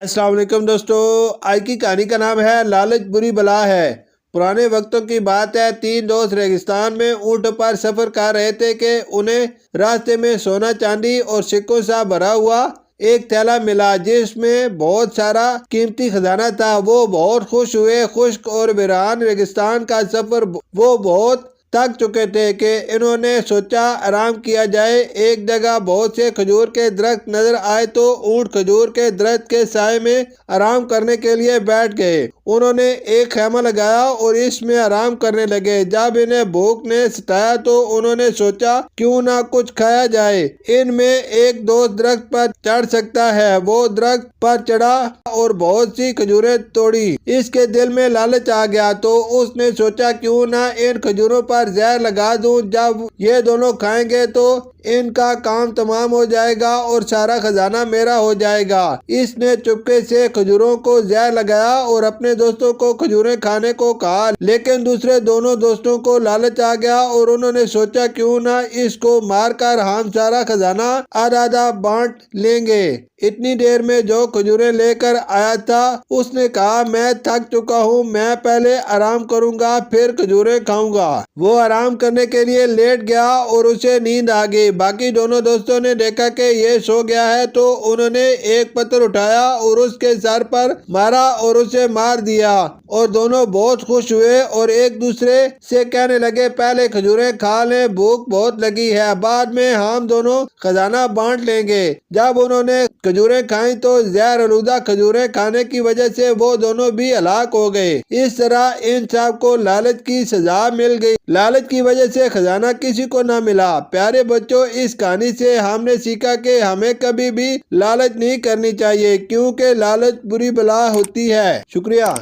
السلام علیکم دوستو، آج کی کہانی کا نام ہے لالچ بری بلا ہے۔ پرانے وقتوں کی بات ہے، 3 دوست ریگستان میں اونٹ پر سفر کر رہے تھے کہ انہیں راستے میں سونا چاندی اور سکوں سے بھرا ہوا ایک تھیلا ملا جس میں بہت سارا قیمتی خزانہ تھا۔ وہ بہت خوش ہوئے۔ خشک اور ویران ریگستان کا سفر وہ بہت تھک چکے تھے کہ انہوں نے سوچا آرام کیا جائے۔ ایک جگہ بہت سے کھجور کے درخت نظر آئے تو اونٹ کھجور کے درخت کے سائے میں آرام کرنے کے لیے بیٹھ گئے۔ انہوں نے ایک خیمہ لگایا اور اس میں آرام کرنے لگے۔ جب انہیں بھوک نے ستایا تو انہوں نے سوچا کیوں نہ کچھ کھایا جائے۔ ان میں ایک دوست درخت پر چڑھ سکتا ہے۔ وہ درخت پر چڑھا اور بہت سی کھجوریں توڑی۔ اس کے دل میں لالچ آ گیا تو اس نے سوچا کیوں نہ ان کھجوروں پر زہر لگا دوں۔ جب یہ دونوں کھائیں گے تو ان کا کام تمام ہو جائے گا اور سارا خزانہ میرا ہو جائے گا۔ اس نے چپکے سے کھجوروں کو زہر لگایا اور اپنے دوستوں کو کھجوریں کھانے کو کہا، لیکن دوسرے دونوں دوستوں کو لالچ آ گیا اور انہوں نے سوچا کیوں نہ اس کو مار کر ہم سارا خزانہ آدھا آدھا بانٹ لیں گے۔ اتنی دیر میں جو کھجوریں لے کر آیا تھا اس نے کہا میں تھک چکا ہوں، میں پہلے آرام کروں گا پھر کھجوریں کھاؤں گا۔ وہ آرام کرنے کے لیے لیٹ گیا اور اسے نیند آ گئی۔ باقی دونوں دوستوں نے دیکھا کہ یہ سو گیا ہے تو انہوں نے ایک پتھر اٹھایا اور اس کے سر پر مارا اور اسے مار دیا، اور دونوں بہت خوش ہوئے اور ایک دوسرے سے کہنے لگے پہلے کھجوریں کھا لیں، بھوک بہت لگی ہے، بعد میں ہم دونوں خزانہ بانٹ لیں گے۔ جب انہوں نے کھجوریں کھائیں تو زہر آلودہ کھجوریں کھانے کی وجہ سے وہ دونوں بھی ہلاک ہو گئے۔ اس طرح ان سب کو لالچ کی سزا مل گئی۔ لالچ کی وجہ سے خزانہ کسی کو نہ ملا۔ پیارے بچوں، اس کہانی سے ہم نے سیکھا کہ ہمیں کبھی بھی لالچ نہیں کرنی چاہیے کیونکہ لالچ بری بلا ہوتی ہے۔ شکریہ۔